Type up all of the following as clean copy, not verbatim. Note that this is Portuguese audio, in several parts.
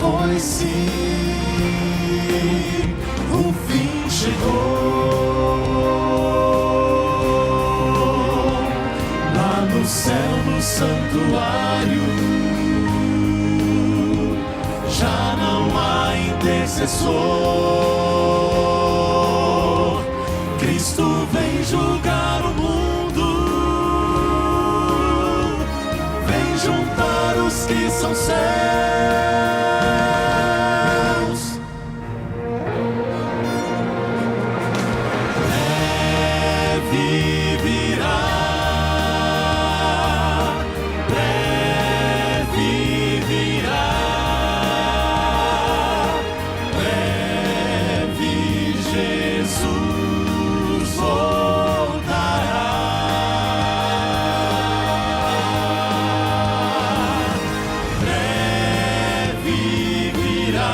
pois sim, o fim chegou. Lá no céu, no santuário, já não há intercessor. Cristo vem julgar o mundo, vem juntar os que são céus. Breve virá, breve virá, breve Jesus voltará. Breve virá,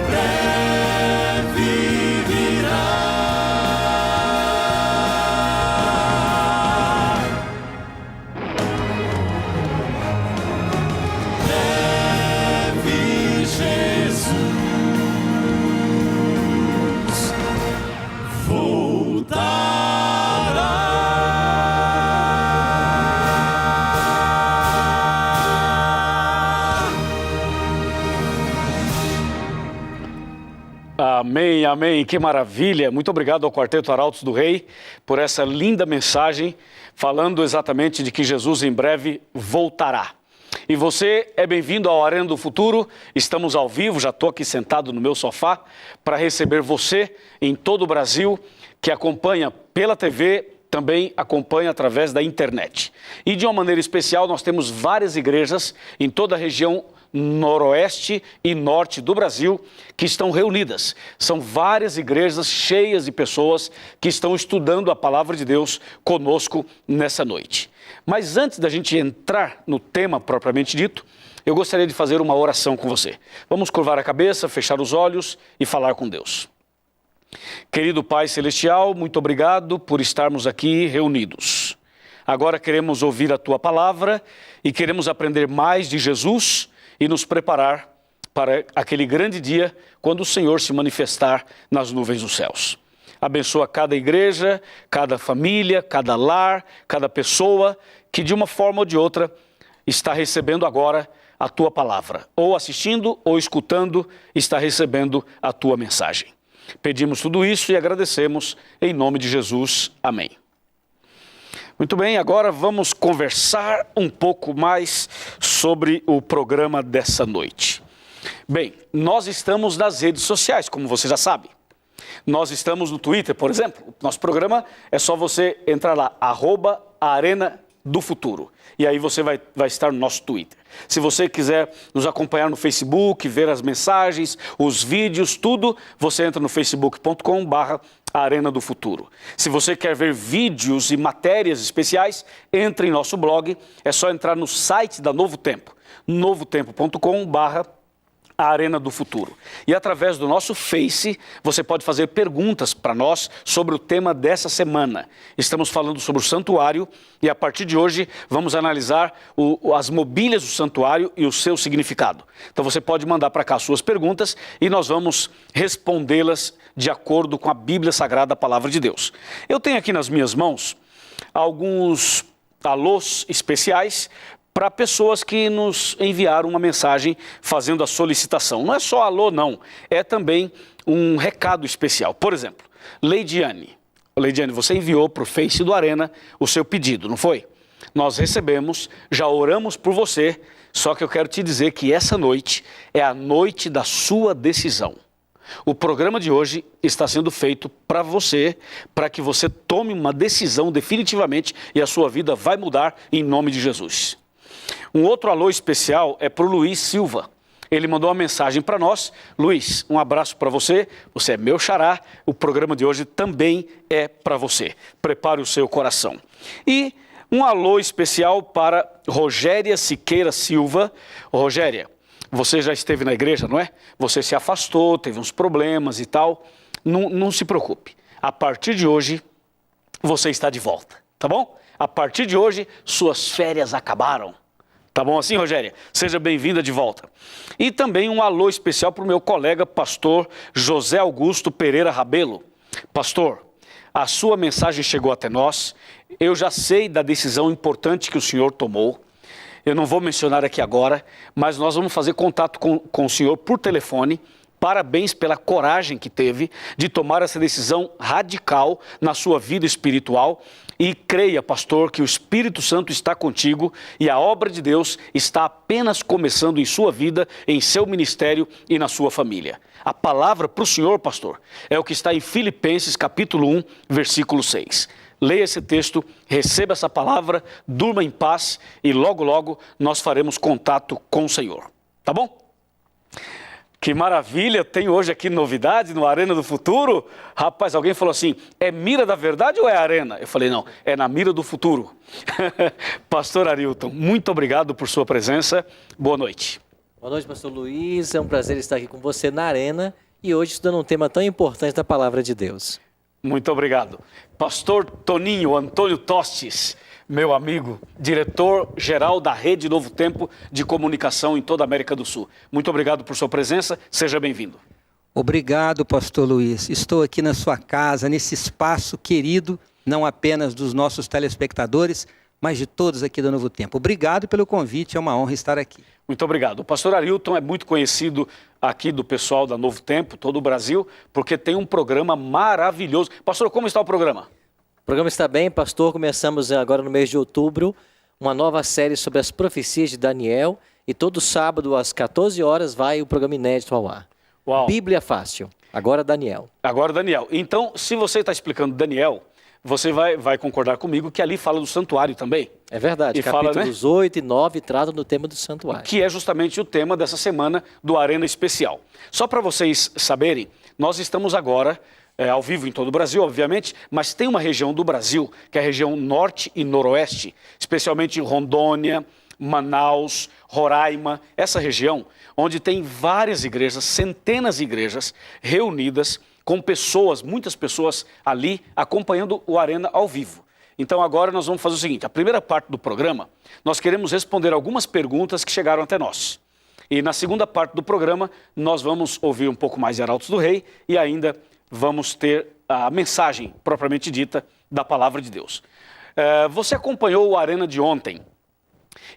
breve virá. Breve Jesus voltará. Amém, amém, que maravilha. Muito obrigado ao Quarteto Arautos do Rei por essa linda mensagem, falando exatamente de que Jesus em breve voltará. E você é bem-vindo ao Arena do Futuro. Estamos ao vivo, já estou aqui sentado no meu sofá para receber você em todo o Brasil, que acompanha pela TV, também acompanha através da internet. E de uma maneira especial, nós temos várias igrejas em toda a região noroeste e norte do Brasil que estão reunidas. São várias igrejas cheias de pessoas que estão estudando a palavra de Deus conosco nessa noite. Mas antes da gente entrar no tema propriamente dito, eu gostaria de fazer uma oração com você. Vamos curvar a cabeça, fechar os olhos e falar com Deus. Querido Pai Celestial, muito obrigado por estarmos aqui reunidos. Agora queremos ouvir a Tua palavra e queremos aprender mais de Jesus e nos preparar para aquele grande dia quando o Senhor se manifestar nas nuvens dos céus. Abençoa cada igreja, cada família, cada lar, cada pessoa que de uma forma ou de outra está recebendo agora a Tua palavra. Ou assistindo ou escutando, está recebendo a Tua mensagem. Pedimos tudo isso e agradecemos em nome de Jesus. Amém. Muito bem, agora vamos conversar um pouco mais sobre o programa dessa noite. Bem, nós estamos nas redes sociais, como você já sabe. Nós estamos no Twitter, por exemplo. Nosso programa é só você entrar lá, @Arena do Futuro. E aí você vai estar no nosso Twitter. Se você quiser nos acompanhar no Facebook, ver as mensagens, os vídeos, tudo, você entra no facebook.com/Arena do Futuro. Se você quer ver vídeos e matérias especiais, entre em nosso blog. É só entrar no site da Novo Tempo, novotempo.com/Arena do Futuro. E através do nosso Face, você pode fazer perguntas para nós sobre o tema dessa semana. Estamos falando sobre o santuário e a partir de hoje vamos analisar as mobílias do santuário e o seu significado. Então você pode mandar para cá suas perguntas e nós vamos respondê-las de acordo com a Bíblia Sagrada, a Palavra de Deus. Eu tenho aqui nas minhas mãos alguns alôs especiais para pessoas que nos enviaram uma mensagem fazendo a solicitação. Não é só alô, não. É também um recado especial. Por exemplo, Leidiane. Leidiane, você enviou para o Face do Arena o seu pedido, não foi? Nós recebemos, já oramos por você, só que eu quero te dizer que essa noite é a noite da sua decisão. O programa de hoje está sendo feito para você, para que você tome uma decisão definitivamente e a sua vida vai mudar em nome de Jesus. Um outro alô especial é para o Luiz Silva. Ele mandou uma mensagem para nós. Luiz, um abraço para você. Você é meu xará. O programa de hoje também é para você. Prepare o seu coração. E um alô especial para Rogéria Siqueira Silva. Rogéria, você já esteve na igreja, não é? Você se afastou, teve uns problemas e tal. Não se preocupe. A partir de hoje, você está de volta, tá bom? A partir de hoje, suas férias acabaram. Tá bom assim, Rogéria? Seja bem-vinda de volta. E também um alô especial para o meu colega pastor José Augusto Pereira Rabelo. Pastor, a sua mensagem chegou até nós. Eu já sei da decisão importante que o senhor tomou. Eu não vou mencionar aqui agora, mas nós vamos fazer contato com o senhor por telefone. Parabéns pela coragem que teve de tomar essa decisão radical na sua vida espiritual. E creia, pastor, que o Espírito Santo está contigo e a obra de Deus está apenas começando em sua vida, em seu ministério e na sua família. A palavra para o senhor, pastor, é o que está em Filipenses capítulo 1, versículo 6. Leia esse texto, receba essa palavra, durma em paz e logo, logo nós faremos contato com o Senhor. Tá bom? Que maravilha, tem hoje aqui novidade no Arena do Futuro. Rapaz, alguém falou assim, é mira da verdade ou é arena? Eu falei, não, é na mira do futuro. Pastor Arilton, muito obrigado por sua presença. Boa noite. Boa noite, pastor Luiz. É um prazer estar aqui com você na Arena e hoje estudando um tema tão importante da Palavra de Deus. Muito obrigado. Pastor Toninho Antônio Tostes, meu amigo, diretor-geral da Rede Novo Tempo de Comunicação em toda a América do Sul. Muito obrigado por sua presença, seja bem-vindo. Obrigado, pastor Luiz. Estou aqui na sua casa, nesse espaço querido, não apenas dos nossos telespectadores, mas de todos aqui do Novo Tempo. Obrigado pelo convite, é uma honra estar aqui. Muito obrigado. O pastor Arilton é muito conhecido aqui do pessoal da Novo Tempo, todo o Brasil, porque tem um programa maravilhoso. Pastor, como está o programa? O programa está bem, pastor. Começamos agora no mês de outubro uma nova série sobre as profecias de Daniel e todo sábado às 14 horas vai o programa inédito ao ar. Uau. Bíblia Fácil. Agora Daniel. Agora Daniel. Então, se você está explicando Daniel, você vai concordar comigo que ali fala do santuário também. É verdade. E fala, Capítulos 8 e 9 tratam do tema do santuário. Que é justamente o tema dessa semana do Arena Especial. Só para vocês saberem, nós estamos agora ao vivo em todo o Brasil, obviamente, mas tem uma região do Brasil, que é a região norte e noroeste, especialmente em Rondônia, Manaus, Roraima, essa região, onde tem várias igrejas, centenas de igrejas reunidas com pessoas, muitas pessoas ali acompanhando o Arena ao vivo. Então agora nós vamos fazer o seguinte, a primeira parte do programa, nós queremos responder algumas perguntas que chegaram até nós. E na segunda parte do programa, nós vamos ouvir um pouco mais de Arautos do Rei e ainda vamos ter a mensagem propriamente dita da Palavra de Deus. Você acompanhou o Arena de ontem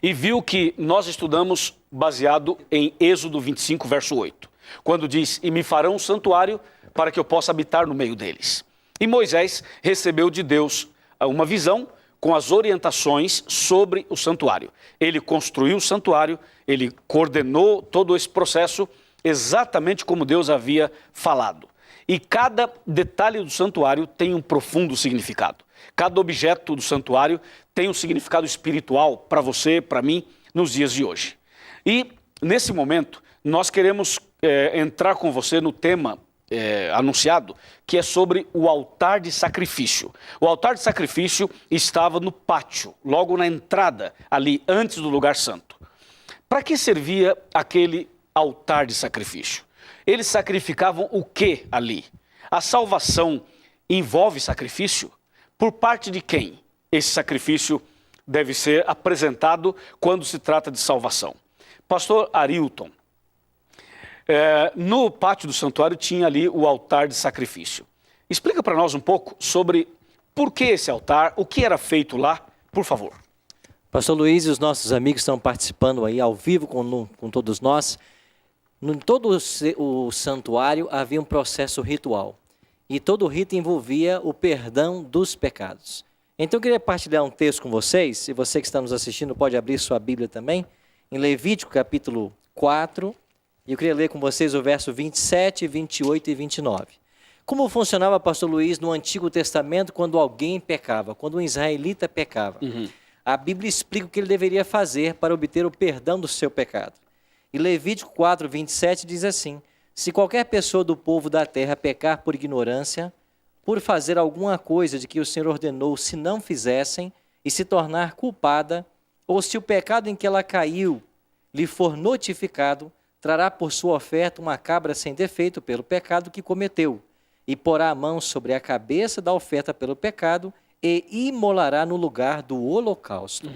e viu que nós estudamos baseado em Êxodo 25, verso 8, quando diz, e me farão um santuário para que eu possa habitar no meio deles. E Moisés recebeu de Deus uma visão com as orientações sobre o santuário. Ele construiu o santuário, ele coordenou todo esse processo exatamente como Deus havia falado. E cada detalhe do santuário tem um profundo significado. Cada objeto do santuário tem um significado espiritual para você, para mim, nos dias de hoje. E nesse momento, nós queremos entrar com você no tema anunciado, que é sobre o altar de sacrifício. O altar de sacrifício estava no pátio, logo na entrada, ali antes do lugar santo. Para que servia aquele altar de sacrifício? Eles sacrificavam o que ali? A salvação envolve sacrifício? Por parte de quem esse sacrifício deve ser apresentado quando se trata de salvação? Pastor Arilton, no pátio do santuário tinha ali o altar de sacrifício. Explica para nós um pouco sobre por que esse altar, o que era feito lá, por favor. Pastor Luiz e os nossos amigos estão participando aí ao vivo com todos nós. Em todo o santuário havia um processo ritual. E todo o rito envolvia o perdão dos pecados. Então eu queria partilhar um texto com vocês. E você que está nos assistindo pode abrir sua Bíblia também. Em Levítico capítulo 4. E eu queria ler com vocês o verso 27, 28 e 29. Como funcionava, pastor Luiz, no Antigo Testamento quando alguém pecava, quando um israelita pecava? A Bíblia explica o que ele deveria fazer para obter o perdão do seu pecado. E Levítico 4, 27 diz assim, se qualquer pessoa do povo da terra pecar por ignorância, por fazer alguma coisa de que o Senhor ordenou se não fizessem, e se tornar culpada, ou se o pecado em que ela caiu lhe for notificado, trará por sua oferta uma cabra sem defeito pelo pecado que cometeu, e porá a mão sobre a cabeça da oferta pelo pecado, e imolará no lugar do holocausto.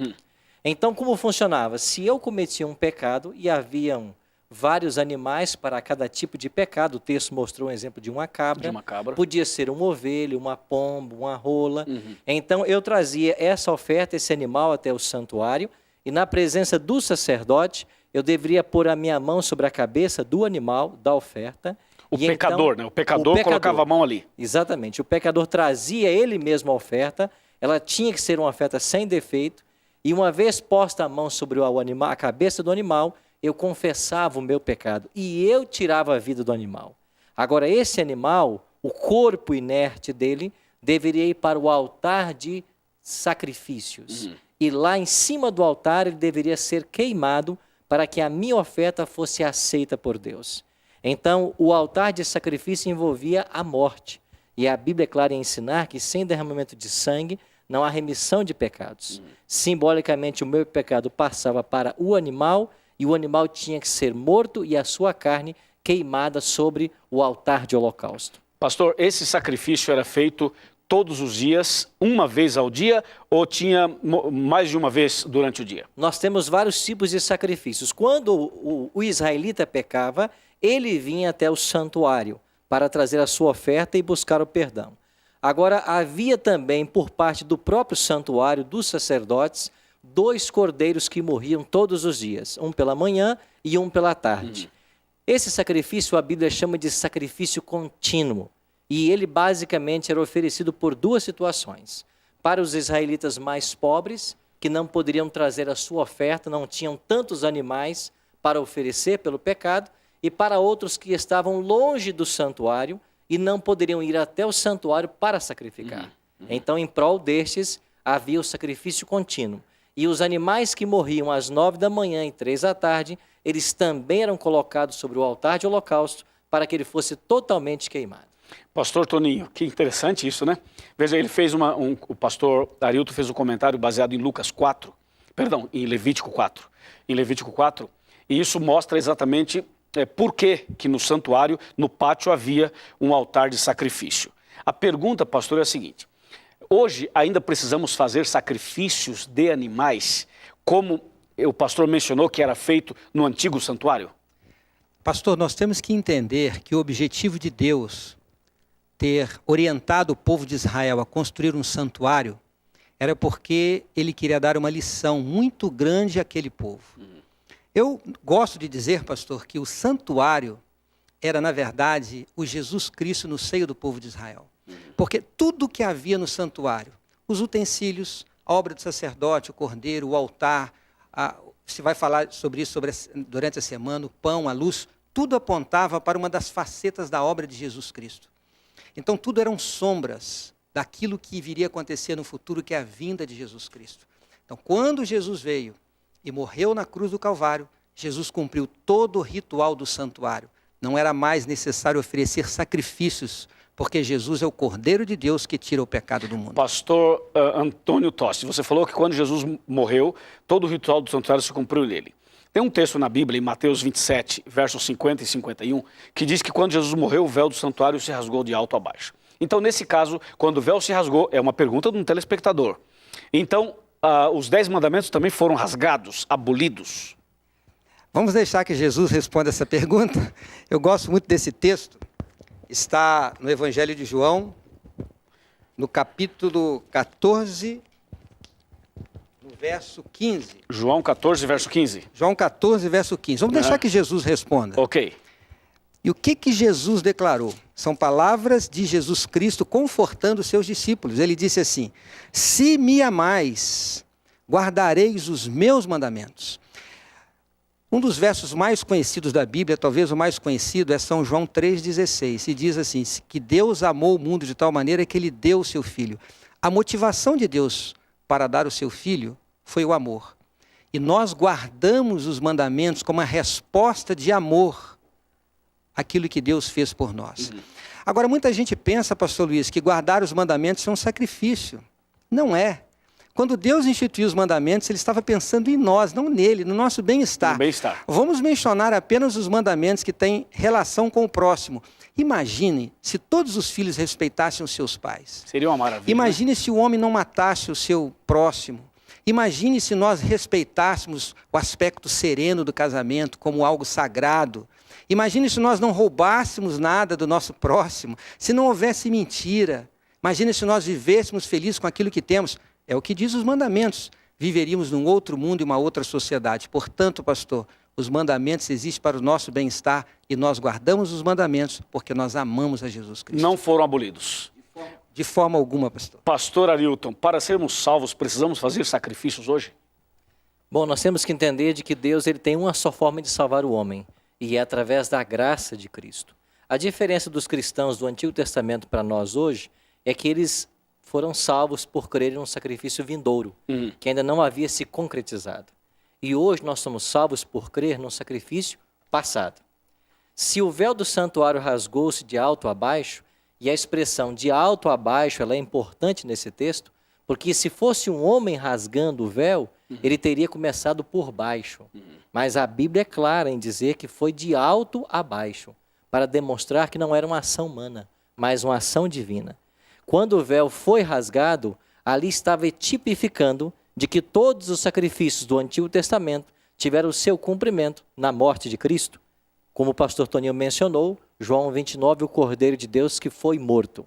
Então, como funcionava? Se eu cometia um pecado e haviam vários animais para cada tipo de pecado, o texto mostrou um exemplo de uma cabra, podia ser uma ovelha, uma pomba, uma rola. Então, eu trazia essa oferta, esse animal até o santuário, e na presença do sacerdote, eu deveria pôr a minha mão sobre a cabeça do animal, da oferta. O pecador, então, né? O pecador colocava a mão ali. Exatamente. O pecador trazia ele mesmo a oferta, ela tinha que ser uma oferta sem defeito, e uma vez posta a mão sobre o animal, a cabeça do animal, eu confessava o meu pecado e eu tirava a vida do animal. Agora, esse animal, o corpo inerte dele, deveria ir para o altar de sacrifícios. E lá em cima do altar ele deveria ser queimado para que a minha oferta fosse aceita por Deus. Então, o altar de sacrifício envolvia a morte. E a Bíblia é clara em ensinar que sem derramamento de sangue não há remissão de pecados. Simbolicamente, o meu pecado passava para o animal e o animal tinha que ser morto e a sua carne queimada sobre o altar de holocausto. Pastor, esse sacrifício era feito todos os dias, uma vez ao dia, ou tinha mais de uma vez durante o dia? Nós temos vários tipos de sacrifícios. Quando o israelita pecava, ele vinha até o santuário para trazer a sua oferta e buscar o perdão. Agora, havia também, por parte do próprio santuário, dos sacerdotes, 2 cordeiros que morriam todos os dias, um pela manhã e um pela tarde. Esse sacrifício a Bíblia chama de sacrifício contínuo, e ele basicamente era oferecido por 2 situações. Para os israelitas mais pobres, que não poderiam trazer a sua oferta, não tinham tantos animais para oferecer pelo pecado, e para outros que estavam longe do santuário e não poderiam ir até o santuário para sacrificar. Então, em prol destes, havia o sacrifício contínuo. E os animais que morriam às 9 da manhã e 3 da tarde, eles também eram colocados sobre o altar de holocausto para que ele fosse totalmente queimado. Pastor Toninho, que interessante isso, né? Veja, ele fez o pastor Arilton fez um comentário baseado em em Levítico 4. Em Levítico 4, e isso mostra exatamente por que no santuário, no pátio, havia um altar de sacrifício. A pergunta, pastor, é a seguinte: hoje ainda precisamos fazer sacrifícios de animais, como o pastor mencionou que era feito no antigo santuário? Pastor, nós temos que entender que o objetivo de Deus ter orientado o povo de Israel a construir um santuário era porque ele queria dar uma lição muito grande àquele povo. Eu gosto de dizer, pastor, que o santuário era, na verdade, o Jesus Cristo no seio do povo de Israel. Porque tudo que havia no santuário, os utensílios, a obra do sacerdote, o cordeiro, o altar, você vai falar sobre isso durante a semana, o pão, a luz, tudo apontava para uma das facetas da obra de Jesus Cristo. Então, tudo eram sombras daquilo que viria a acontecer no futuro, que é a vinda de Jesus Cristo. Então, quando Jesus veio e morreu na cruz do Calvário, Jesus cumpriu todo o ritual do santuário. Não era mais necessário oferecer sacrifícios, porque Jesus é o Cordeiro de Deus que tira o pecado do mundo. Pastor Antônio Tossi, você falou que quando Jesus morreu, todo o ritual do santuário se cumpriu nele. Tem um texto na Bíblia, em Mateus 27, versos 50 e 51, que diz que quando Jesus morreu, o véu do santuário se rasgou de alto a baixo. Então, nesse caso, quando o véu se rasgou, é uma pergunta de um telespectador. Então, os 10 mandamentos também foram rasgados, abolidos? Vamos deixar que Jesus responda essa pergunta? Eu gosto muito desse texto. Está no Evangelho de João, no capítulo 14, no verso 15. João 14, verso 15. João 14, verso 15. Vamos deixar que Jesus responda. Ok. E o que Jesus declarou? São palavras de Jesus Cristo confortando os seus discípulos. Ele disse assim: se me amais, guardareis os meus mandamentos. Um dos versos mais conhecidos da Bíblia, talvez o mais conhecido, é São João 3,16. E diz assim, que Deus amou o mundo de tal maneira que Ele deu o seu Filho. A motivação de Deus para dar o seu Filho foi o amor. E nós guardamos os mandamentos como a resposta de amor àquilo que Deus fez por nós. Agora, muita gente pensa, pastor Luiz, que guardar os mandamentos é um sacrifício. Não é. Quando Deus instituiu os mandamentos, Ele estava pensando em nós, não nele, no nosso bem-estar. Vamos mencionar apenas os mandamentos que têm relação com o próximo. Imagine se todos os filhos respeitassem os seus pais. Seria uma maravilha. Imagine se o homem não matasse o seu próximo. Imagine se nós respeitássemos o aspecto sereno do casamento como algo sagrado. Imagine se nós não roubássemos nada do nosso próximo, se não houvesse mentira. Imagine se nós vivêssemos felizes com aquilo que temos. É o que diz os mandamentos. Viveríamos num outro mundo e uma outra sociedade. Portanto, pastor, os mandamentos existem para o nosso bem-estar e nós guardamos os mandamentos porque nós amamos a Jesus Cristo. Não foram abolidos. De forma alguma, pastor. Pastor Arilton, para sermos salvos, precisamos fazer sacrifícios hoje? Bom, nós temos que entender de que Deus ele tem uma só forma de salvar o homem, e é através da graça de Cristo. A diferença dos cristãos do Antigo Testamento para nós hoje é que eles foram salvos por crerem num sacrifício vindouro, que ainda não havia se concretizado. E hoje nós somos salvos por crer num sacrifício passado. Se o véu do santuário rasgou-se de alto a baixo, e a expressão de alto a baixo ela é importante nesse texto, porque se fosse um homem rasgando o véu, ele teria começado por baixo. Mas a Bíblia é clara em dizer que foi de alto a baixo, para demonstrar que não era uma ação humana, mas uma ação divina. Quando o véu foi rasgado, ali estava tipificando de que todos os sacrifícios do Antigo Testamento tiveram o seu cumprimento na morte de Cristo. Como o pastor Toninho mencionou, João 29, o Cordeiro de Deus que foi morto.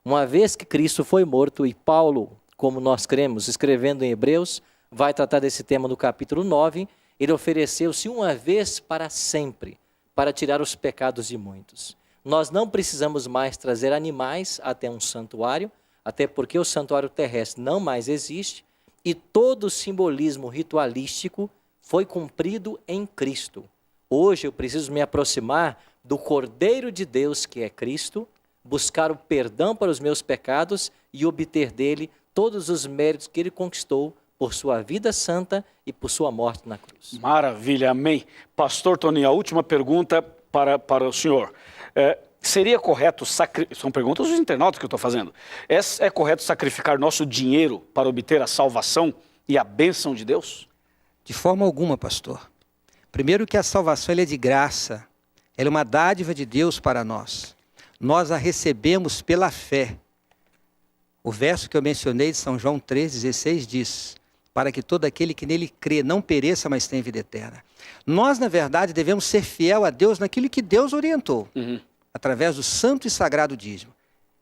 Uma vez que Cristo foi morto, e Paulo, como nós cremos, escrevendo em Hebreus, vai tratar desse tema no capítulo 9, ele ofereceu-se uma vez para sempre, para tirar os pecados de muitos. Nós não precisamos mais trazer animais até um santuário, até porque o santuário terrestre não mais existe, e todo o simbolismo ritualístico foi cumprido em Cristo. Hoje eu preciso me aproximar do Cordeiro de Deus, que é Cristo, buscar o perdão para os meus pecados e obter dele todos os méritos que ele conquistou por sua vida santa e por sua morte na cruz. Maravilha, amém. Pastor Toninho, a última pergunta para o senhor. Seria correto, são perguntas dos internautas que eu estou fazendo, é correto sacrificar nosso dinheiro para obter a salvação e a bênção de Deus? De forma alguma, pastor. Primeiro que a salvação ela é de graça, ela é uma dádiva de Deus para nós. Nós a recebemos pela fé. O verso que eu mencionei de São João 3,16 diz: para que todo aquele que nele crê não pereça, mas tenha vida eterna. Nós, na verdade, devemos ser fiel a Deus naquilo que Deus orientou, através do santo e sagrado dízimo.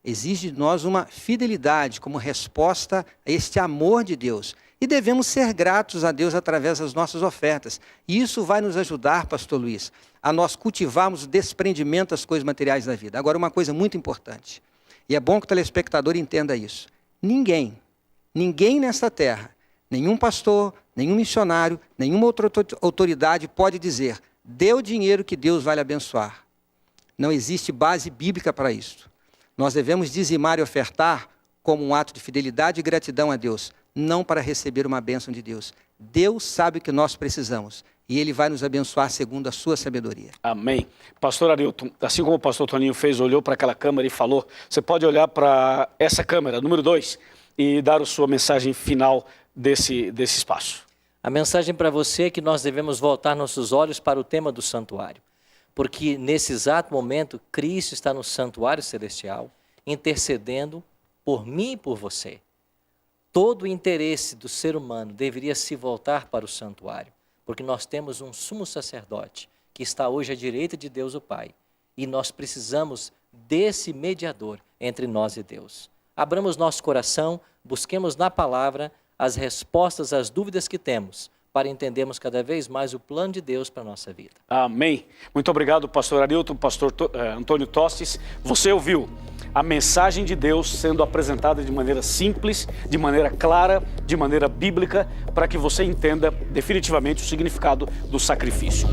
Exige de nós uma fidelidade como resposta a este amor de Deus. E devemos ser gratos a Deus através das nossas ofertas. E isso vai nos ajudar, pastor Luiz, a nós cultivarmos o desprendimento das coisas materiais da vida. Agora, uma coisa muito importante, e é bom que o telespectador entenda isso. Ninguém nesta terra, nenhum pastor, nenhum missionário, nenhuma outra autoridade pode dizer: dê o dinheiro que Deus vai lhe abençoar. Não existe base bíblica para isso. Nós devemos dizimar e ofertar como um ato de fidelidade e gratidão a Deus, não para receber uma bênção de Deus. Deus sabe o que nós precisamos e Ele vai nos abençoar segundo a sua sabedoria. Amém. Pastor Arilton, assim como o pastor Toninho fez, olhou para aquela câmera e falou, você pode olhar para essa câmera, número 2, e dar a sua mensagem final desse espaço. A mensagem para você é que nós devemos voltar nossos olhos para o tema do santuário. Porque nesse exato momento, Cristo está no santuário celestial, intercedendo por mim e por você. Todo o interesse do ser humano deveria se voltar para o santuário, porque nós temos um sumo sacerdote que está hoje à direita de Deus o Pai, e nós precisamos desse mediador entre nós e Deus. Abramos nosso coração, busquemos na palavra as respostas às dúvidas que temos, para entendermos cada vez mais o plano de Deus para a nossa vida. Amém. Muito obrigado, pastor Arilton, pastor Antônio Tostes. Você ouviu a mensagem de Deus sendo apresentada de maneira simples, de maneira clara, de maneira bíblica, para que você entenda definitivamente o significado do sacrifício.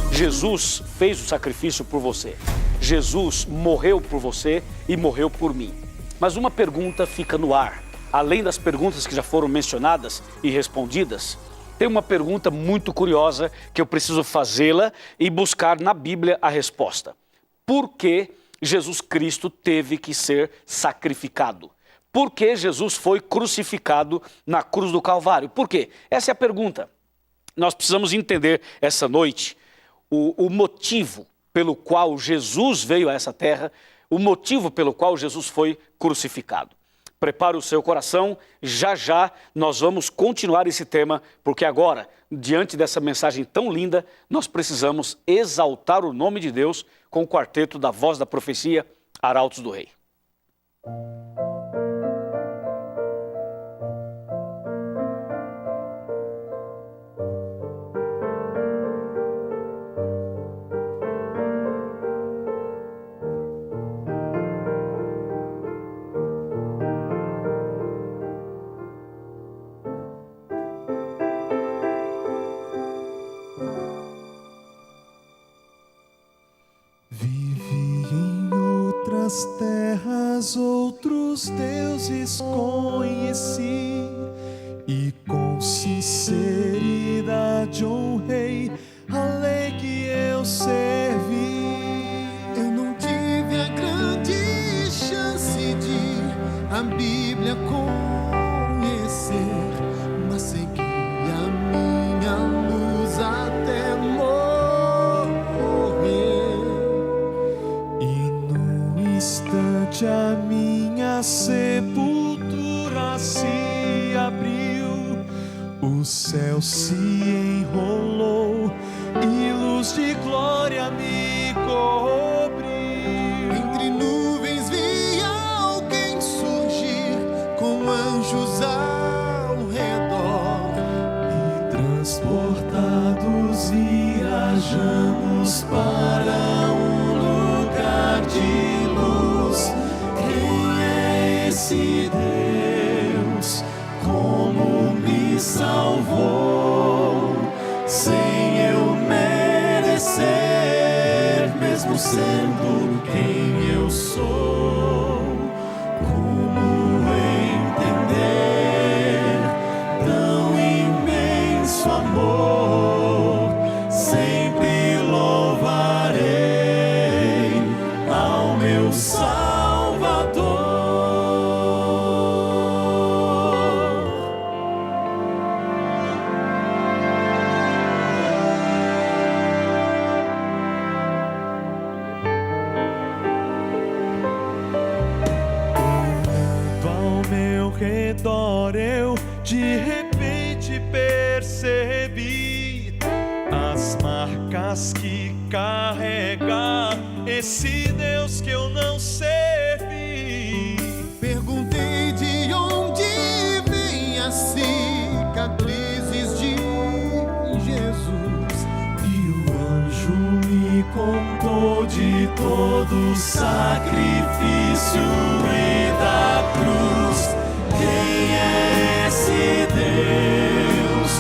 Jesus fez o sacrifício por você. Jesus morreu por você e morreu por mim. Mas uma pergunta fica no ar. Além das perguntas que já foram mencionadas e respondidas, tem uma pergunta muito curiosa que eu preciso fazê-la e buscar na Bíblia a resposta. Por que Jesus Cristo teve que ser sacrificado? Por que Jesus foi crucificado na cruz do Calvário? Por quê? Essa é a pergunta. Nós precisamos entender essa noite o motivo pelo qual Jesus veio a essa terra, o motivo pelo qual Jesus foi crucificado. Prepare o seu coração, já já nós vamos continuar esse tema, porque agora, diante dessa mensagem tão linda, nós precisamos exaltar o nome de Deus com o quarteto da Voz da Profecia, Arautos do Rei. Vivi em outras terras, outros deuses conheci, e com sinceridade honrei a lei que eu servi. Eu não tive a grande chance de a Bíblia conhecer, mas segui a minha luz até morrer. E num instante a minha sepultura se abriu, o céu se enrolou e luz de glória me cobriu. Entre nuvens vi alguém surgir, com anjos ao redor. E transportados viajamos para um lugar de luz. Quem é esse Deus? Como me salvou, sem eu merecer, mesmo sendo quem eu sou. Como entender tão imenso amor? Sempre louvarei ao meu Salvador. Olhando ao meu redor, eu de repente percebi as marcas que carrega esse Deus que eu não servi. Perguntei de onde vêm as cicatrizes de Jesus. E o anjo me contou de todo o sacrifício e da cruz. Quem é esse Deus?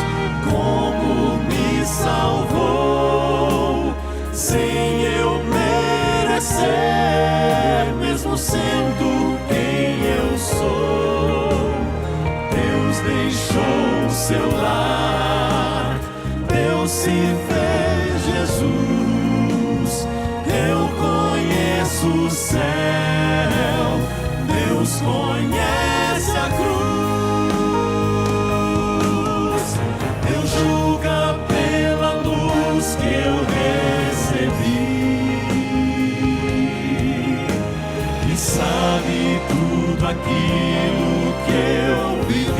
Como me salvou, sem eu merecer, mesmo sendo quem eu sou. Deus deixou seu lar, Deus se fez Jesus. Eu conheço o céu, Deus conhece a cruz. Deus julga pela luz que eu recebi e sabe tudo aquilo que eu vivi.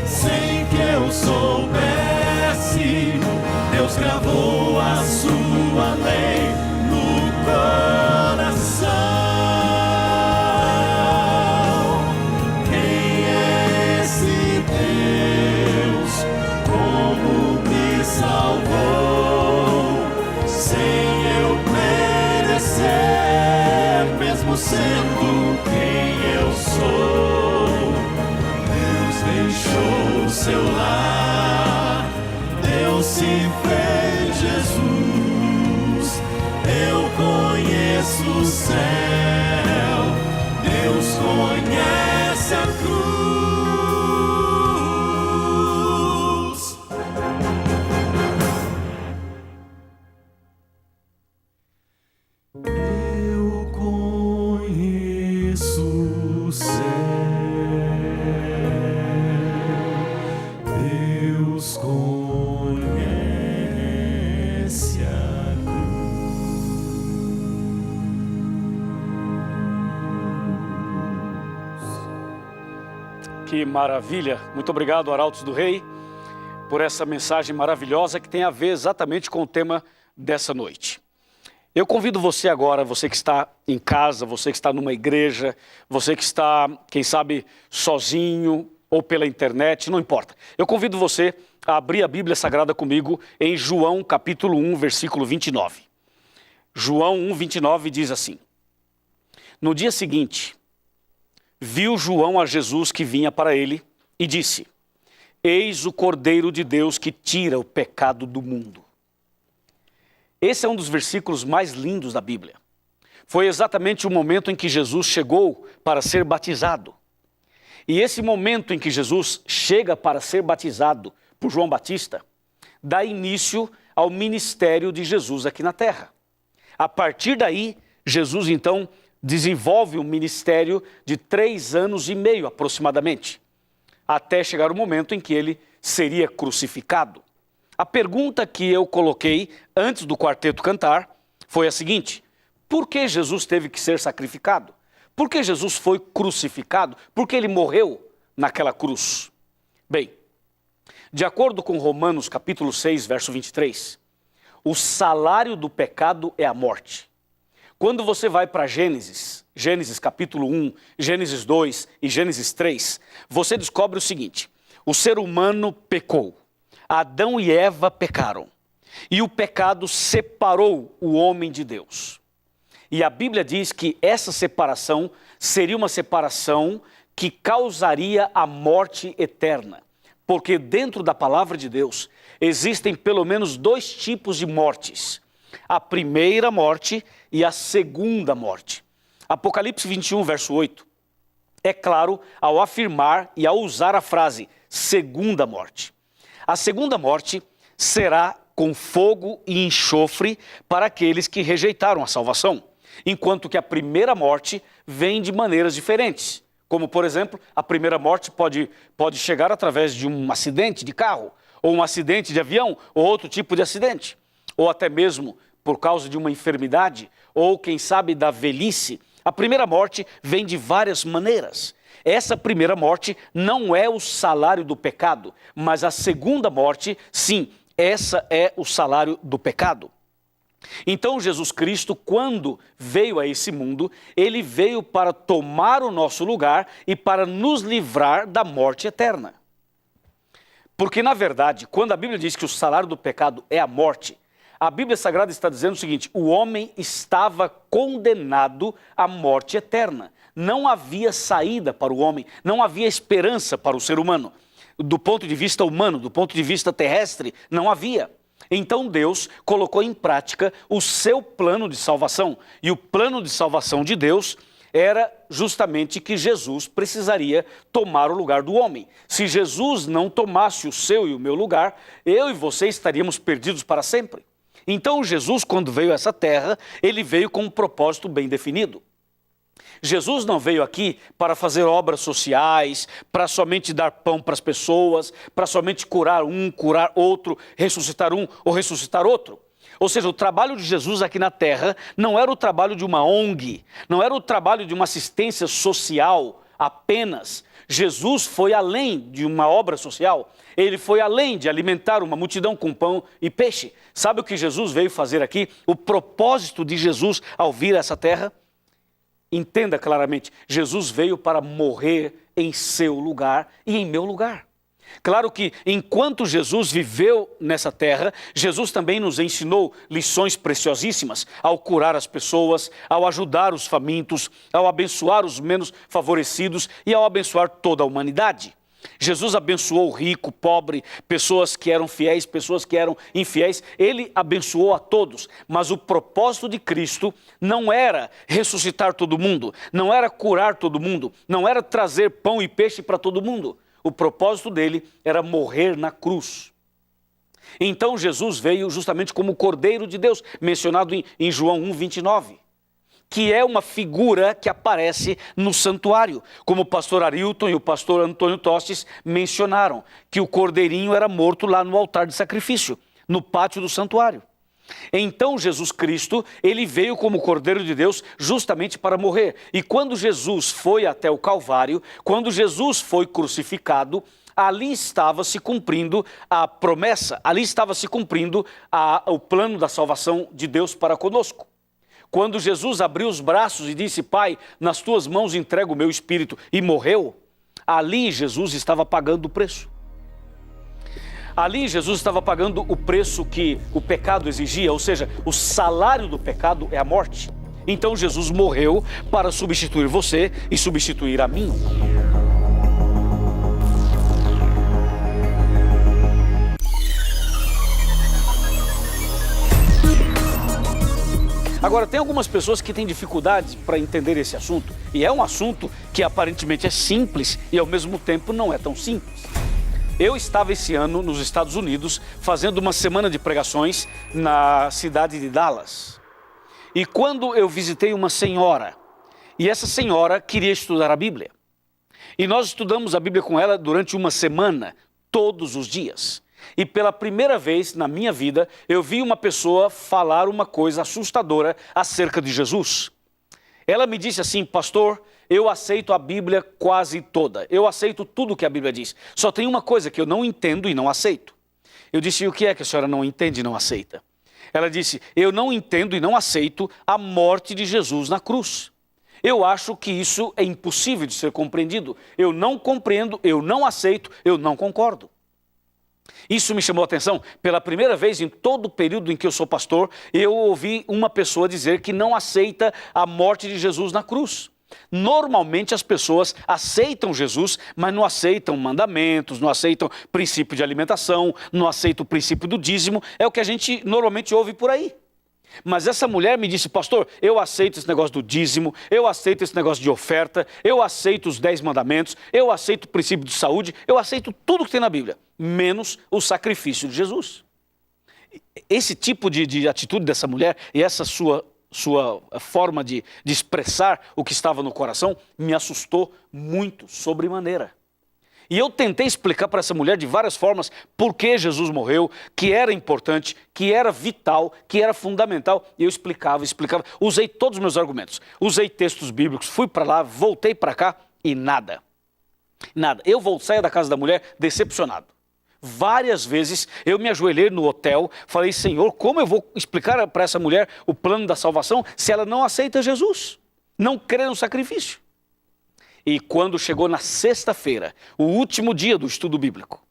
Sem que eu soubesse, Deus gravou a sua lei no coração. Quem é esse Deus? Como me salvou, sem eu merecer, mesmo sendo quem eu sou. Deus deixou seu lar, Deus se fez Jesus. Eu conheço o céu, Deus conhece a cruz. Eu conheço o céu, Deus conhece Que maravilha! Muito obrigado, Arautos do Rei, por essa mensagem maravilhosa que tem a ver exatamente com o tema dessa noite. Eu convido você agora, você que está em casa, você que está numa igreja, você que está, quem sabe, sozinho ou pela internet, não importa. Eu convido você a abrir a Bíblia Sagrada comigo em João capítulo 1, versículo 29. João 1, 29 diz assim: No dia seguinte, viu João a Jesus que vinha para ele e disse: Eis o Cordeiro de Deus que tira o pecado do mundo. Esse é um dos versículos mais lindos da Bíblia. Foi exatamente o momento em que Jesus chegou para ser batizado. E esse momento em que Jesus chega para ser batizado por João Batista, dá início ao ministério de Jesus aqui na terra. A partir daí, Jesus então desenvolve um ministério de 3 anos e meio aproximadamente, até chegar o momento em que ele seria crucificado. A pergunta que eu coloquei antes do quarteto cantar foi a seguinte: por que Jesus teve que ser sacrificado? Por que Jesus foi crucificado? Por que ele morreu naquela cruz? Bem, de acordo com Romanos capítulo 6, verso 23, o salário do pecado é a morte. Quando você vai para Gênesis capítulo 1, Gênesis 2 e Gênesis 3, você descobre o seguinte: o ser humano pecou, Adão e Eva pecaram, e o pecado separou o homem de Deus. E a Bíblia diz que essa separação seria uma separação que causaria a morte eterna, porque dentro da palavra de Deus existem pelo menos 2 tipos de mortes: a primeira morte e a segunda morte. Apocalipse 21, verso 8, é claro ao afirmar e ao usar a frase segunda morte. A segunda morte será com fogo e enxofre para aqueles que rejeitaram a salvação, enquanto que a primeira morte vem de maneiras diferentes. Como, por exemplo, a primeira morte pode chegar através de um acidente de carro, ou um acidente de avião, ou outro tipo de acidente, ou até mesmo por causa de uma enfermidade, ou quem sabe da velhice. A primeira morte vem de várias maneiras. Essa primeira morte não é o salário do pecado, mas a segunda morte, sim, essa é o salário do pecado. Então Jesus Cristo, quando veio a esse mundo, ele veio para tomar o nosso lugar e para nos livrar da morte eterna. Porque, na verdade, quando a Bíblia diz que o salário do pecado é a morte, a Bíblia Sagrada está dizendo o seguinte: o homem estava condenado à morte eterna. Não havia saída para o homem, não havia esperança para o ser humano. Do ponto de vista humano, do ponto de vista terrestre, não havia. Então Deus colocou em prática o seu plano de salvação. E o plano de salvação de Deus era justamente que Jesus precisaria tomar o lugar do homem. Se Jesus não tomasse o seu e o meu lugar, eu e você estaríamos perdidos para sempre. Então Jesus, quando veio a essa terra, ele veio com um propósito bem definido. Jesus não veio aqui para fazer obras sociais, para somente dar pão para as pessoas, para somente curar um, curar outro, ressuscitar um ou ressuscitar outro. Ou seja, o trabalho de Jesus aqui na terra não era o trabalho de uma ONG, não era o trabalho de uma assistência social apenas. Jesus foi além de uma obra social, ele foi além de alimentar uma multidão com pão e peixe. Sabe o que Jesus veio fazer aqui? O propósito de Jesus ao vir a essa terra? Entenda claramente, Jesus veio para morrer em seu lugar e em meu lugar. Claro que enquanto Jesus viveu nessa terra, Jesus também nos ensinou lições preciosíssimas ao curar as pessoas, ao ajudar os famintos, ao abençoar os menos favorecidos e ao abençoar toda a humanidade. Jesus abençoou o rico, pobre, pessoas que eram fiéis, pessoas que eram infiéis. Ele abençoou a todos, mas o propósito de Cristo não era ressuscitar todo mundo, não era curar todo mundo, não era trazer pão e peixe para todo mundo. O propósito dele era morrer na cruz. Então Jesus veio justamente como o Cordeiro de Deus, mencionado em João 1, 29. Que é uma figura que aparece no santuário, como o pastor Arilton e o pastor Antônio Tostes mencionaram, que o cordeirinho era morto lá no altar de sacrifício, no pátio do santuário. Então Jesus Cristo, ele veio como Cordeiro de Deus justamente para morrer. E quando Jesus foi até o Calvário, quando Jesus foi crucificado, ali estava se cumprindo a promessa, ali estava se cumprindo o plano da salvação de Deus para conosco. Quando Jesus abriu os braços e disse, Pai, nas tuas mãos entrego o meu espírito, e morreu, ali Jesus estava pagando o preço. Ali Jesus estava pagando o preço que o pecado exigia, ou seja, o salário do pecado é a morte. Então Jesus morreu para substituir você e substituir a mim. Agora, tem algumas pessoas que têm dificuldade para entender esse assunto, e é um assunto que aparentemente é simples e ao mesmo tempo não é tão simples. Eu estava esse ano nos Estados Unidos fazendo uma semana de pregações na cidade de Dallas. E quando eu visitei uma senhora, e essa senhora queria estudar a Bíblia. E nós estudamos a Bíblia com ela durante uma semana, todos os dias. E pela primeira vez na minha vida, eu vi uma pessoa falar uma coisa assustadora acerca de Jesus. Ela me disse assim, pastor, eu aceito a Bíblia quase toda. Eu aceito tudo que a Bíblia diz. Só tem uma coisa que eu não entendo e não aceito. Eu disse, e o que é que a senhora não entende e não aceita? Ela disse, eu não entendo e não aceito a morte de Jesus na cruz. Eu acho que isso é impossível de ser compreendido. Eu não compreendo, eu não aceito, eu não concordo. Isso me chamou a atenção. Pela primeira vez em todo o período em que eu sou pastor, eu ouvi uma pessoa dizer que não aceita a morte de Jesus na cruz. Normalmente as pessoas aceitam Jesus, mas não aceitam mandamentos, não aceitam princípio de alimentação, não aceitam o princípio do dízimo. É o que a gente normalmente ouve por aí. Mas essa mulher me disse, pastor, eu aceito esse negócio do dízimo, eu aceito esse negócio de oferta, eu aceito os 10 mandamentos, eu aceito o princípio de saúde, eu aceito tudo que tem na Bíblia, menos o sacrifício de Jesus. Esse tipo de atitude dessa mulher e essa sua forma de expressar o que estava no coração me assustou muito, sobremaneira. E eu tentei explicar para essa mulher de várias formas por que Jesus morreu, que era importante, que era vital, que era fundamental. E eu explicava, usei todos os meus argumentos, usei textos bíblicos, fui para lá, voltei para cá e nada. Nada. Eu saí da casa da mulher decepcionado. Várias vezes eu me ajoelhei no hotel, falei, Senhor, como eu vou explicar para essa mulher o plano da salvação se ela não aceita Jesus, não crê no sacrifício? E quando chegou na sexta-feira, o último dia do estudo bíblico,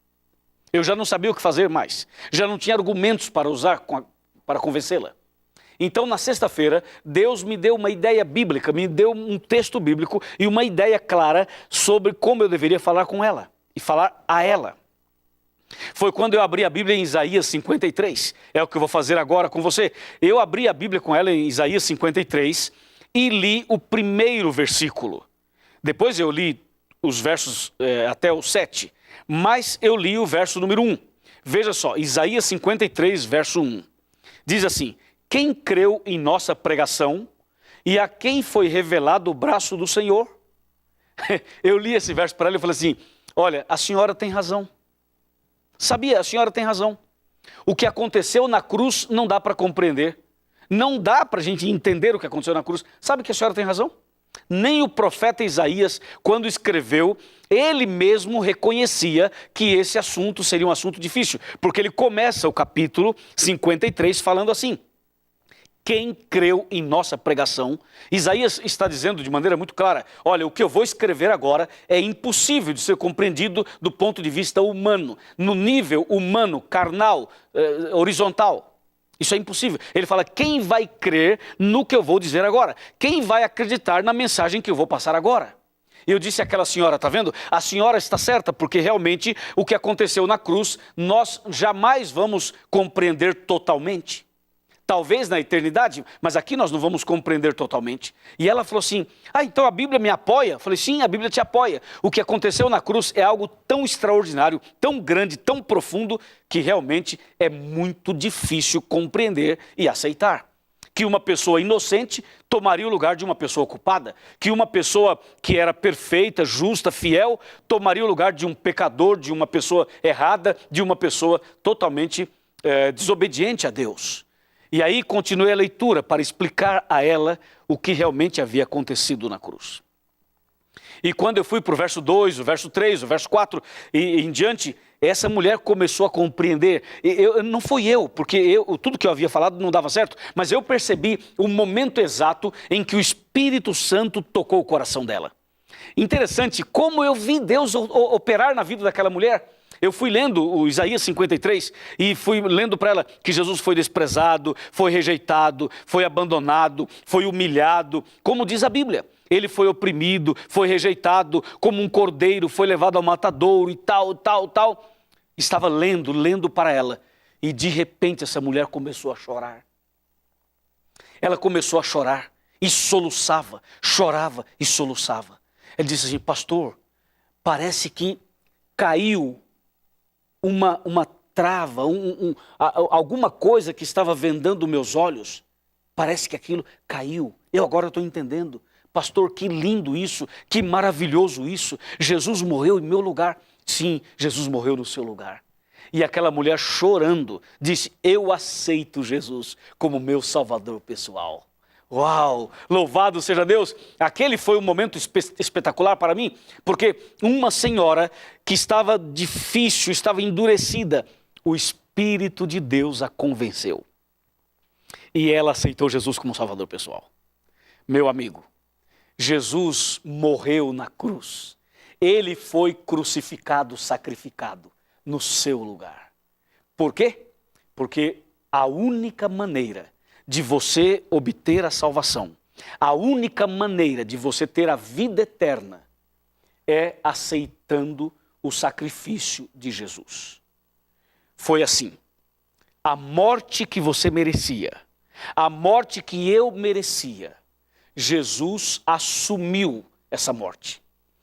eu já não sabia o que fazer mais, já não tinha argumentos para usar para convencê-la. Então, na sexta-feira, Deus me deu uma ideia bíblica, me deu um texto bíblico e uma ideia clara sobre como eu deveria falar com ela e falar a ela. Foi quando eu abri a Bíblia em Isaías 53, é o que eu vou fazer agora com você. Eu abri a Bíblia com ela em Isaías 53 e li o primeiro versículo. Depois eu li os versos até o 7, mas eu li o verso número 1. Veja só, Isaías 53, verso 1. Diz assim, quem creu em nossa pregação e a quem foi revelado o braço do Senhor? Eu li esse verso para ela e falei assim, olha, a senhora tem razão. Sabia, a senhora tem razão. O que aconteceu na cruz não dá para compreender. Não dá para a gente entender o que aconteceu na cruz. Sabe que a senhora tem razão? Nem o profeta Isaías, quando escreveu, ele mesmo reconhecia que esse assunto seria um assunto difícil, porque ele começa o capítulo 53 falando assim, quem creu em nossa pregação? Isaías está dizendo de maneira muito clara, olha, o que eu vou escrever agora é impossível de ser compreendido do ponto de vista humano, no nível humano, carnal, horizontal. Isso é impossível. Ele fala, quem vai crer no que eu vou dizer agora? Quem vai acreditar na mensagem que eu vou passar agora? Eu disse àquela senhora, tá vendo? A senhora está certa, porque realmente o que aconteceu na cruz, nós jamais vamos compreender totalmente. Talvez na eternidade, mas aqui nós não vamos compreender totalmente. E ela falou assim, então a Bíblia me apoia? Eu falei, sim, a Bíblia te apoia. O que aconteceu na cruz é algo tão extraordinário, tão grande, tão profundo, que realmente é muito difícil compreender e aceitar. Que uma pessoa inocente tomaria o lugar de uma pessoa culpada. Que uma pessoa que era perfeita, justa, fiel, tomaria o lugar de um pecador, de uma pessoa errada, de uma pessoa totalmente desobediente a Deus. E aí continuei a leitura para explicar a ela o que realmente havia acontecido na cruz. E quando eu fui para o verso 2, o verso 3, o verso 4 e em diante, essa mulher começou a compreender. Não fui eu, porque tudo que eu havia falado não dava certo, mas eu percebi o momento exato em que o Espírito Santo tocou o coração dela. Interessante como eu vi Deus operar na vida daquela mulher. Eu fui lendo o Isaías 53 e fui lendo para ela que Jesus foi desprezado, foi rejeitado, foi abandonado, foi humilhado, como diz a Bíblia. Ele foi oprimido, foi rejeitado, como um cordeiro, foi levado ao matadouro e tal. Estava lendo para ela e de repente essa mulher começou a chorar. Ela começou a chorar e soluçava, chorava e soluçava. Ele disse assim: pastor, parece que caiu uma trava, alguma coisa que estava vendando meus olhos. Parece que aquilo caiu. Eu agora estou entendendo. Pastor, que lindo isso, que maravilhoso isso. Jesus morreu em meu lugar. Sim, Jesus morreu no seu lugar. E aquela mulher chorando disse: eu aceito Jesus como meu salvador pessoal. Uau, louvado seja Deus. Aquele foi um momento espetacular para mim, porque uma senhora que estava difícil, estava endurecida, o Espírito de Deus a convenceu. E ela aceitou Jesus como salvador pessoal. Meu amigo, Jesus morreu na cruz. Ele foi crucificado, sacrificado no seu lugar. Por quê? Porque a única maneira de você obter a salvação, a única maneira de você ter a vida eterna é aceitando o sacrifício de Jesus. Foi assim. A morte que você merecia, a morte que eu merecia, Jesus assumiu essa morte.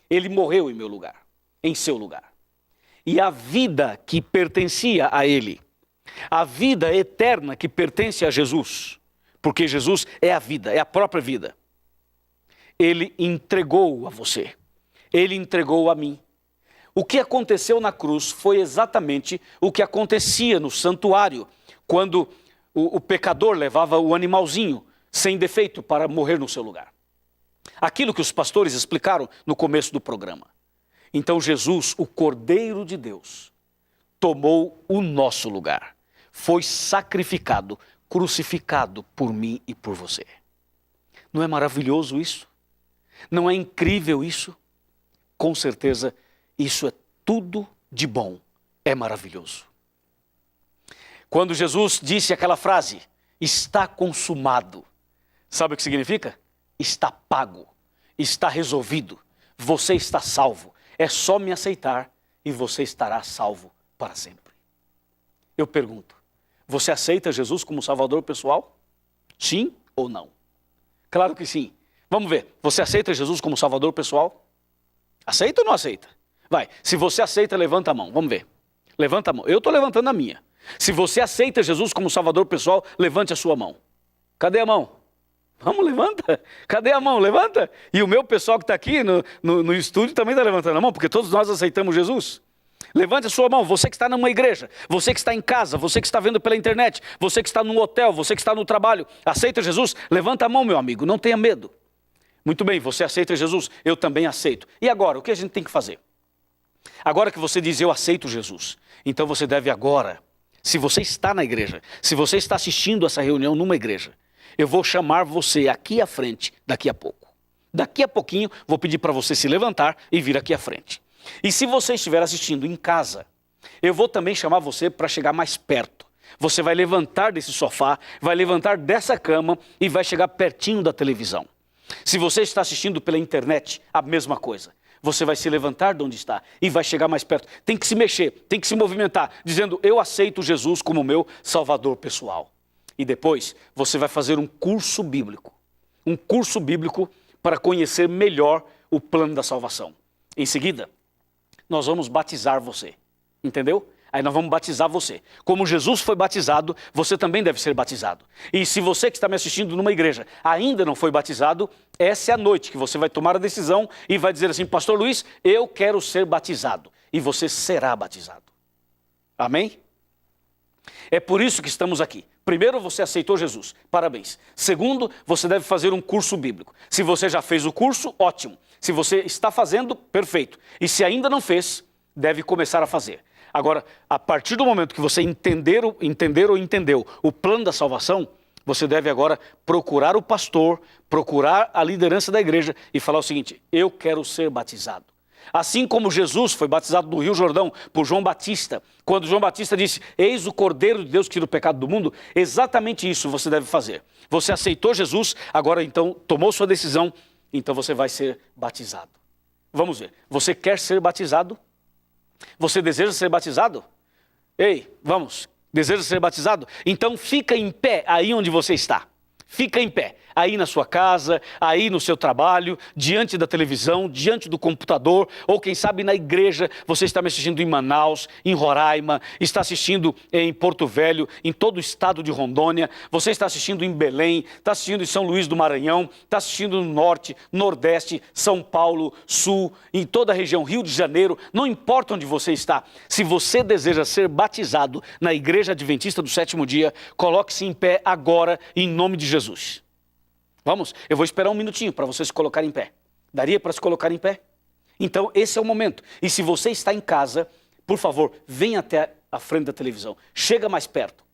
Ele morreu em meu lugar, em seu lugar. E a vida que pertencia a ele, a vida eterna que pertence a Jesus, porque Jesus é a vida, é a própria vida, ele entregou a você, ele entregou a mim. O que aconteceu na cruz foi exatamente o que acontecia no santuário, quando o pecador levava o animalzinho sem defeito para morrer no seu lugar. Aquilo que os pastores explicaram no começo do programa. Então Jesus, o Cordeiro de Deus, tomou o nosso lugar. Foi sacrificado, crucificado por mim e por você. Não é maravilhoso isso? Não é incrível isso? Com certeza, isso é tudo de bom. É maravilhoso. Quando Jesus disse aquela frase, está consumado, sabe o que significa? Está pago, está resolvido, você está salvo. É só me aceitar e você estará salvo para sempre. Eu pergunto, você aceita Jesus como salvador pessoal? Sim ou não? Claro que sim. Vamos ver, você aceita Jesus como salvador pessoal? Aceita ou não aceita? Vai, se você aceita, levanta a mão, vamos ver. Levanta a mão, eu estou levantando a minha. Se você aceita Jesus como salvador pessoal, levante a sua mão. Cadê a mão? Vamos, levanta. Cadê a mão? Levanta. E o meu pessoal que está aqui no estúdio também está levantando a mão, porque todos nós aceitamos Jesus. Levante a sua mão, você que está numa igreja, você que está em casa, você que está vendo pela internet, você que está num hotel, você que está no trabalho, aceita Jesus? Levanta a mão, meu amigo, não tenha medo. Muito bem, você aceita Jesus? Eu também aceito. E agora, o que a gente tem que fazer? Agora que você diz, eu aceito Jesus, então você deve agora, se você está na igreja, se você está assistindo essa reunião numa igreja, eu vou chamar você aqui à frente daqui a pouco. Daqui a pouquinho, vou pedir para você se levantar e vir aqui à frente. E se você estiver assistindo em casa, eu vou também chamar você para chegar mais perto. Você vai levantar desse sofá, vai levantar dessa cama e vai chegar pertinho da televisão. Se você está assistindo pela internet, a mesma coisa. Você vai se levantar de onde está e vai chegar mais perto. Tem que se mexer, tem que se movimentar, dizendo, eu aceito Jesus como meu salvador pessoal. E depois você vai fazer um curso bíblico para conhecer melhor o plano da salvação. Em seguida, nós vamos batizar você, entendeu? Aí nós vamos batizar você. Como Jesus foi batizado, você também deve ser batizado. E se você que está me assistindo numa igreja ainda não foi batizado, essa é a noite que você vai tomar a decisão e vai dizer assim, Pastor Luiz, eu quero ser batizado. E você será batizado. Amém? É por isso que estamos aqui, Primeiro, você aceitou Jesus. Parabéns. Segundo, você deve fazer um curso bíblico. Se você já fez o curso, ótimo. Se você está fazendo, perfeito. E se ainda não fez, deve começar a fazer. Agora, a partir do momento que você entendeu o plano da salvação, você deve agora procurar o pastor, procurar a liderança da igreja e falar o seguinte: eu quero ser batizado. Assim como Jesus foi batizado no Rio Jordão por João Batista, quando João Batista disse, eis o Cordeiro de Deus que tira o pecado do mundo, exatamente isso você deve fazer. Você aceitou Jesus, agora então tomou sua decisão, então você vai ser batizado. Vamos ver, você quer ser batizado? Você deseja ser batizado? Ei, vamos, deseja ser batizado? Então fica em pé aí onde você está. Fica em pé, aí na sua casa, aí no seu trabalho, diante da televisão, diante do computador, ou quem sabe na igreja. Você está me assistindo em Manaus, em Roraima, está assistindo em Porto Velho, em todo o estado de Rondônia, você está assistindo em Belém, está assistindo em São Luís do Maranhão, está assistindo no Norte, Nordeste, São Paulo, Sul, em toda a região, Rio de Janeiro, não importa onde você está. Se você deseja ser batizado na Igreja Adventista do Sétimo Dia, coloque-se em pé agora, em nome de Jesus. Vamos, eu vou esperar um minutinho para você se colocar em pé. Daria para se colocar em pé? Então esse é o momento. E se você está em casa, por favor, venha até a frente da televisão. Chega mais perto.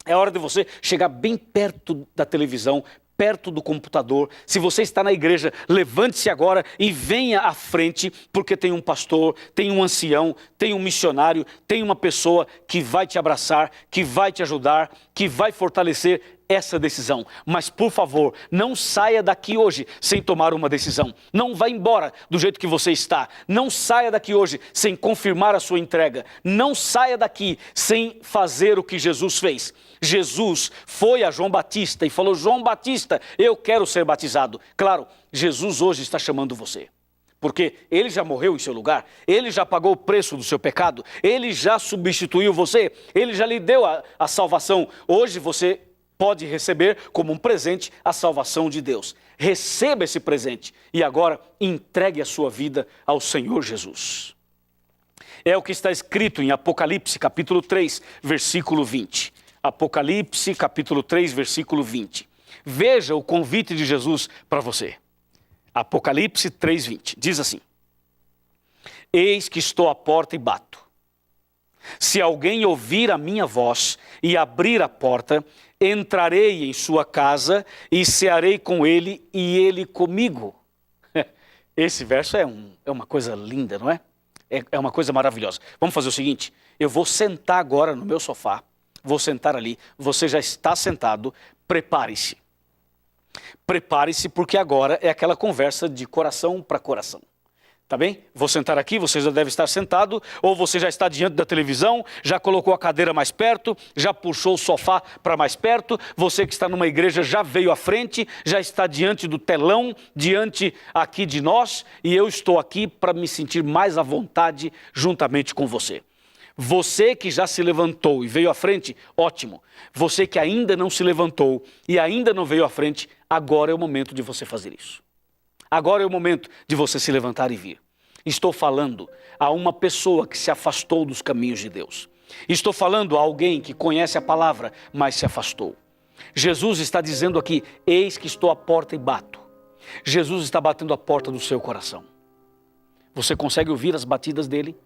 É hora de você chegar bem perto da televisão, perto do computador. Se você está na igreja, levante-se agora e venha à frente, porque tem um pastor, tem um ancião, tem um missionário, tem uma pessoa que vai te abraçar, que vai te ajudar, que vai fortalecer essa decisão. Mas por favor, não saia daqui hoje sem tomar uma decisão. Não vá embora do jeito que você está. Não saia daqui hoje sem confirmar a sua entrega. Não saia daqui sem fazer o que Jesus fez. Jesus foi a João Batista e falou, João Batista, eu quero ser batizado. Claro, Jesus hoje está chamando você. Porque ele já morreu em seu lugar, ele já pagou o preço do seu pecado, ele já substituiu você, ele já lhe deu a salvação. Hoje você pode receber como um presente a salvação de Deus. Receba esse presente e agora entregue a sua vida ao Senhor Jesus. É o que está escrito em Apocalipse, capítulo 3, versículo 20. Apocalipse, capítulo 3, versículo 20. Veja o convite de Jesus para você. Apocalipse 3, 20. Diz assim: eis que estou à porta e bato. Se alguém ouvir a minha voz e abrir a porta, entrarei em sua casa e cearei com ele e ele comigo. Esse verso é uma coisa linda, não é? É uma coisa maravilhosa. Vamos fazer o seguinte, eu vou sentar agora no meu sofá, vou sentar ali, você já está sentado, prepare-se. Prepare-se porque agora é aquela conversa de coração para coração. Tá bem? Vou sentar aqui, você já deve estar sentado, ou você já está diante da televisão, já colocou a cadeira mais perto, já puxou o sofá para mais perto, você que está numa igreja já veio à frente, já está diante do telão, diante aqui de nós, e eu estou aqui para me sentir mais à vontade juntamente com você. Você que já se levantou e veio à frente, ótimo. Você que ainda não se levantou e ainda não veio à frente, agora é o momento de você fazer isso. Agora é o momento de você se levantar e vir. Estou falando a uma pessoa que se afastou dos caminhos de Deus. Estou falando a alguém que conhece a palavra, mas se afastou. Jesus está dizendo aqui, eis que estou à porta e bato. Jesus está batendo a porta do seu coração. Você consegue ouvir as batidas dele?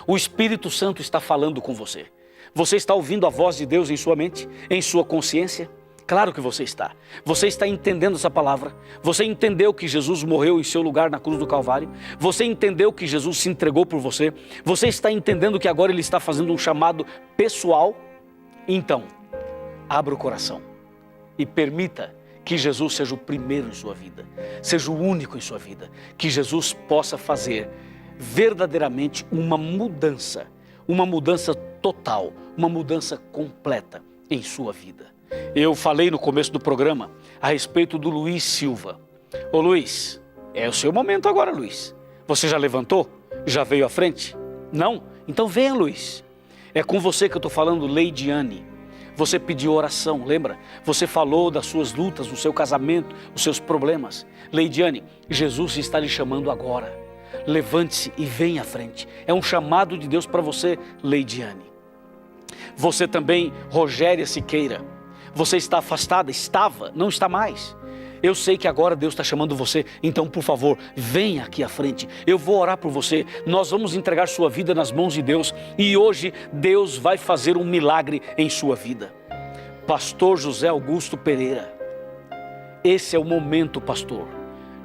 O Espírito Santo está falando com você. Você está ouvindo a voz de Deus em sua mente, em sua consciência? Claro que você está. Você está entendendo essa palavra. Você entendeu que Jesus morreu em seu lugar na cruz do Calvário. Você entendeu que Jesus se entregou por você. Você está entendendo que agora Ele está fazendo um chamado pessoal. Então, abra o coração e permita que Jesus seja o primeiro em sua vida. Seja o único em sua vida. Que Jesus possa fazer verdadeiramente uma mudança total, uma mudança completa em sua vida. Eu falei no começo do programa a respeito do Luiz Silva. Ô Luiz, é o seu momento agora, Luiz. Você já levantou? Já veio à frente? Não? Então venha, Luiz. É com você que eu estou falando, Leidiane. Você pediu oração, lembra? Você falou das suas lutas, do seu casamento, os seus problemas. Leidiane, Jesus está lhe chamando agora. Levante-se e venha à frente. É um chamado de Deus para você, Leidiane. Você também, Rogéria Siqueira. Você está afastada? Estava, não está mais. Eu sei que agora Deus está chamando você, então por favor, venha aqui à frente. Eu vou orar por você, nós vamos entregar sua vida nas mãos de Deus e hoje Deus vai fazer um milagre em sua vida. Pastor José Augusto Pereira, esse é o momento, pastor,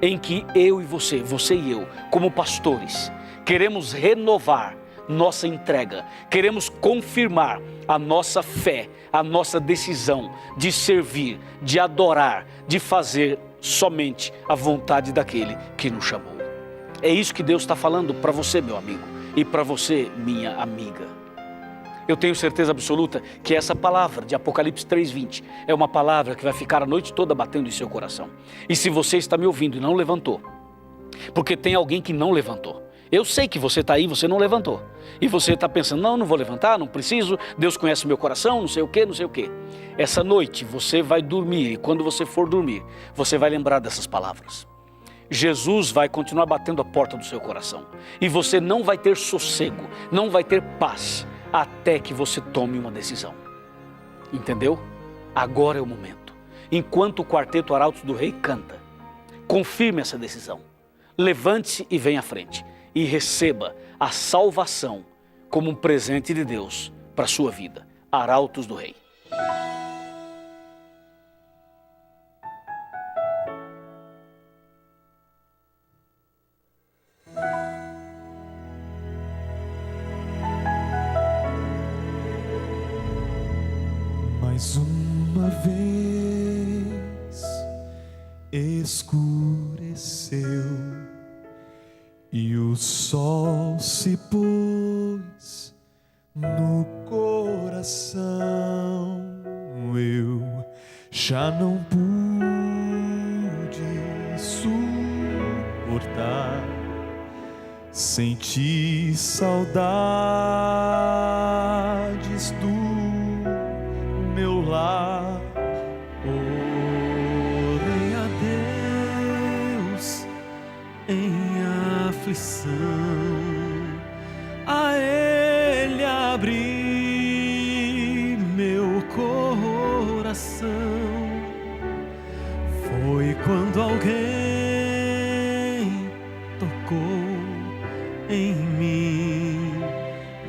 em que eu e você e eu, como pastores, queremos renovar nossa entrega, queremos confirmar a nossa fé, a nossa decisão de servir, de adorar, de fazer somente a vontade daquele que nos chamou. É isso que Deus está falando para você, meu amigo, e para você, minha amiga. Eu tenho certeza absoluta que essa palavra de Apocalipse 3:20 é uma palavra que vai ficar a noite toda batendo em seu coração. E se você está me ouvindo e não levantou, porque tem alguém que não levantou, eu sei que você está aí, você não levantou. E você está pensando, não vou levantar, não preciso, Deus conhece o meu coração, não sei o quê. Essa noite você vai dormir e quando você for dormir, você vai lembrar dessas palavras. Jesus vai continuar batendo a porta do seu coração. E você não vai ter sossego, não vai ter paz, até que você tome uma decisão. Entendeu? Agora é o momento. Enquanto o Quarteto Arautos do Rei canta, confirme essa decisão. Levante-se e venha à frente. E receba a salvação como um presente de Deus para a sua vida. Arautos do Rei. Mais uma vez escureceu e o sol se pôs no coração. Eu já não pude suportar, senti saudades do meu lar. Orei a Deus em aflição, a Ele abri meu coração. Foi quando alguém tocou em mim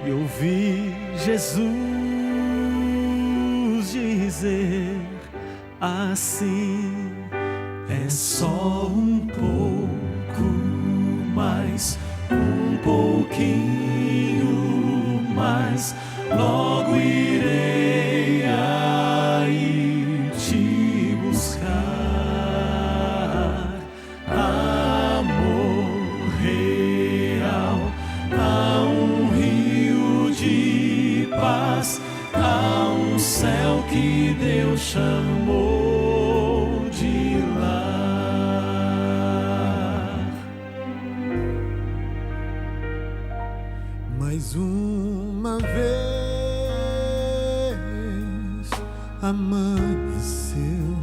e ouvi Jesus dizer assim: é só um pouco mais, um pouquinho mais, logo irei aí te buscar. Amor real, há um rio de paz, há um céu que Deus chamou de lar. Mais uma vez amanheceu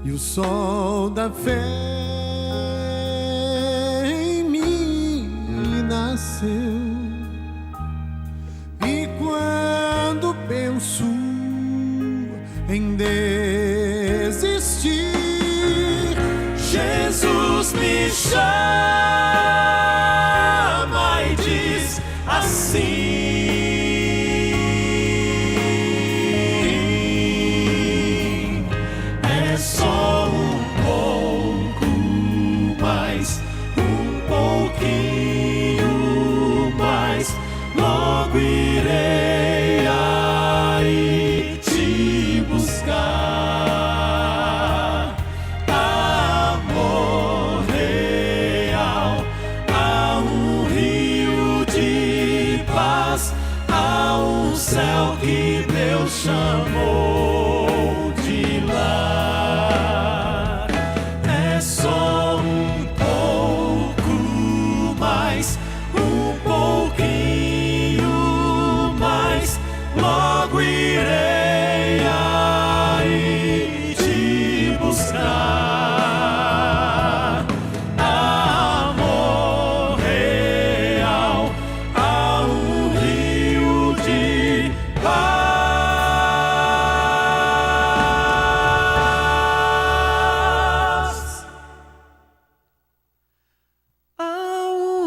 e o sol da fé em mim nasceu. E quando penso em desistir, Jesus me chama e diz assim: é só um pouco mais, um pouquinho mais, logo irei aí te buscar. Amor real,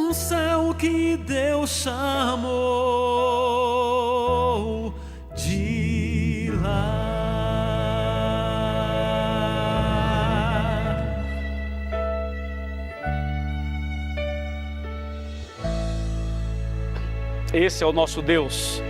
um céu que Deus chamou de lar. Esse é o nosso Deus.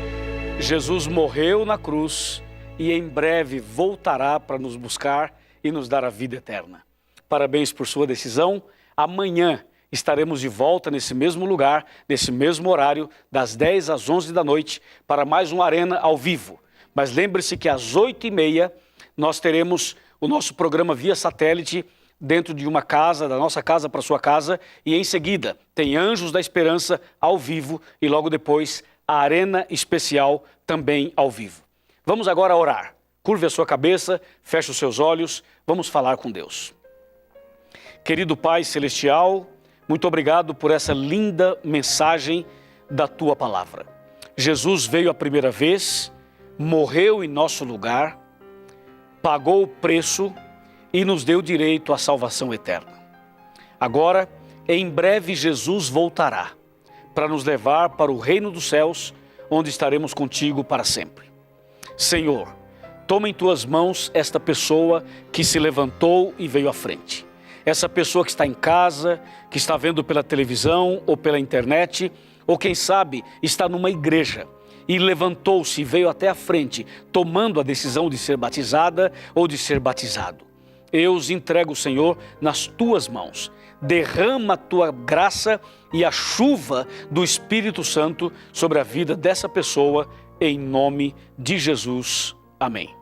Jesus morreu na cruz e em breve voltará para nos buscar e nos dar a vida eterna. Parabéns por sua decisão. Amanhã estaremos de volta nesse mesmo lugar, nesse mesmo horário, das 10 às 11 da noite, para mais um Arena ao vivo. Mas lembre-se que às 8h30 nós teremos o nosso programa via satélite dentro de uma casa, da nossa casa para a sua casa, e em seguida tem Anjos da Esperança ao vivo e logo depois a Arena Especial também ao vivo. Vamos agora orar. Curve a sua cabeça, feche os seus olhos, vamos falar com Deus. Querido Pai Celestial, muito obrigado por essa linda mensagem da Tua Palavra. Jesus veio a primeira vez, morreu em nosso lugar, pagou o preço e nos deu direito à salvação eterna. Agora, em breve, Jesus voltará para nos levar para o reino dos céus, onde estaremos contigo para sempre. Senhor, toma em tuas mãos esta pessoa que se levantou e veio à frente. Essa pessoa que está em casa, que está vendo pela televisão ou pela internet, ou quem sabe está numa igreja e levantou-se e veio até a frente, tomando a decisão de ser batizada ou de ser batizado. Eu os entrego, Senhor, nas tuas mãos. Derrama a tua graça e a chuva do Espírito Santo sobre a vida dessa pessoa, em nome de Jesus. Amém.